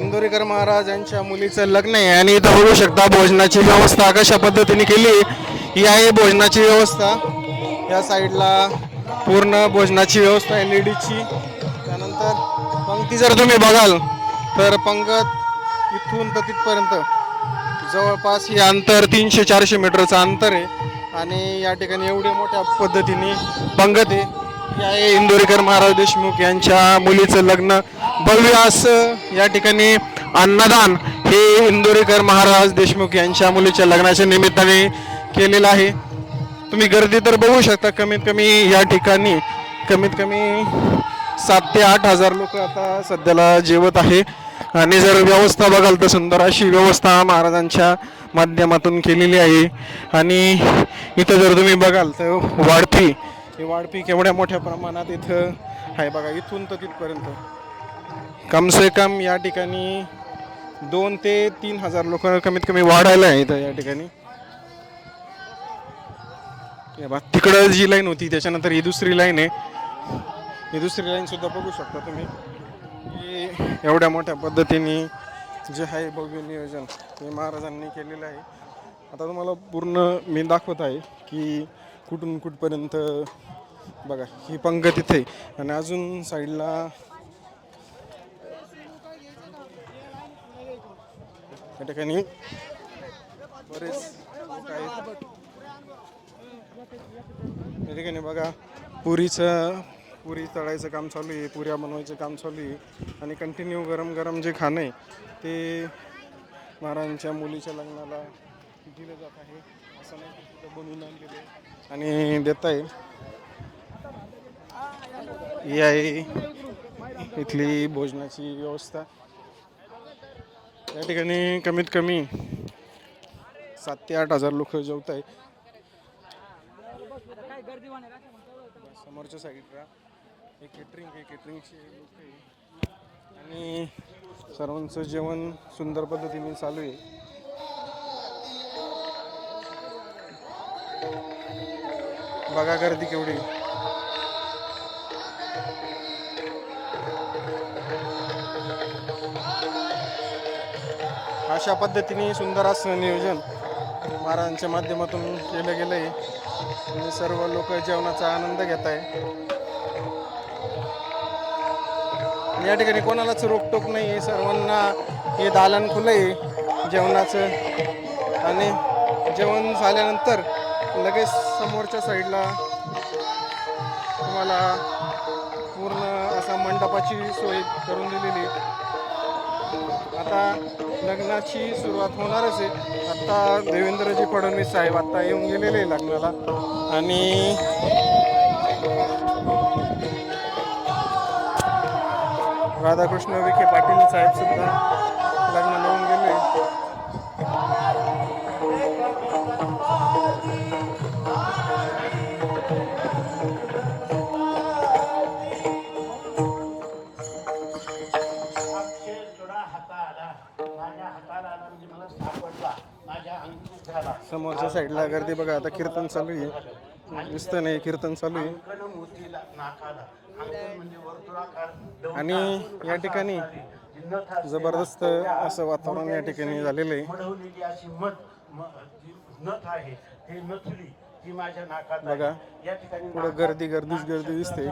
इंदोरीकर महाराज यांच्या मुलीचं लग्न आहे आणि इथं बघू शकता भोजनाची व्यवस्था कशा पद्धतीने केली ही आहे भोजनाची व्यवस्था. या साईडला पूर्ण भोजनाची व्यवस्था आहे लेडीजची. त्यानंतर पंक्ती जर तुम्ही बघाल तर पंगत इथून तर तिथपर्यंत जवळपास हे अंतर 300-400 मीटरचं अंतर आहे आणि या ठिकाणी एवढ्या मोठ्या पद्धतीने पंगत आहे. हे आहे इंदोरीकर महाराज देशमुख यांच्या मुलीचं लग्न. भव्य असं या ठिकाणी अन्नदान हे इंदोरीकर महाराज देशमुख यांच्या मुलीच्या लग्नाच्या निमित्ताने केलेलं आहे. तुम्ही गर्दी तर बघू शकता. कमीत कमी या ठिकाणी कमीत कमी 7 ते 8 हजार लोक आता सध्याला जेवत आहे आणि जर व्यवस्था बघाल तर सुंदर अशी व्यवस्था महाराजांच्या माध्यमातून केलेली आहे. आणि इथं जर तुम्ही बघाल तर वाढपी ही वाढपी केवढ्या मोठ्या प्रमाणात इथं आहे बघा. इथून तर तिथपर्यंत कम से कम या ठिकाणी 2 ते 3 हजार लोक कमीत कमी वाढायला आहेत या ठिकाणी. तिकडं जी लाईन होती त्याच्यानंतर ही दुसरी लाईन आहे. ही दुसरी लाईन सुद्धा बघू शकता तुम्ही. एवढ्या मोठ्या पद्धतीने जे आहे भव्य नियोजन हे महाराजांनी केलेलं आहे. आता तुम्हाला पूर्ण मी दाखवत आहे की कुठून कुठपर्यंत बघा ही पंगत इथे आणि अजून साईडला या ठिकाणी बरेच लोक आहेत. या ठिकाणी बघा पुरी तळायचं काम चालू आहे, पुऱ्या बनवायचं काम चालू आहे आणि कंटिन्यू गरम गरम जे खाणं आहे ते महाराजांच्या मुलीच्या लग्नाला दिलं जात आहे. असं नाही की तिथं बनवून आणलेले आणि देत आहे. ही आहे इथली भोजनाची व्यवस्था. या ठिकाणी कमीत कमी 7 ते 8 हजार लोक जेवत आहेत. समोरच्या साईडला हे केटरिंगचे लोक आहे आणि सर्वांचं जेवण सुंदर पद्धतीने चालू आहे. बघा गर्दी केवढी. अशा पद्धतीने सुंदर असं नियोजन महाराजांच्या माध्यमातून केलं गेलं आहे आणि सर्व लोक जेवणाचा आनंद घेत आहे. या ठिकाणी कोणालाच रोकटोक नाही आहे. सर्वांना हे दालन खुलं आहे जेवणाचं आणि जेवण झाल्यानंतर लगेच समोरच्या साईडला तुम्हाला पूर्ण असा मंडपाची सोय करून दिलेली. आता लग्नाची सुरुवात होणारच आहे. आता देवेंद्रजी फडणवीस साहेब आता येऊन गेलेले लग्नाला आणि राधाकृष्ण विखे पाटील साहेब सुद्धा लग्नाला येऊन गेले. समोरच्या साईडला गर्दी बघा. आता कीर्तन चालू आहे. दिसतं नाही कीर्तन चालू आहे आणि या ठिकाणी जबरदस्त असं वातावरण या ठिकाणी झालेलं आहे. बघा पुढं गर्दीच गर्दी दिसते.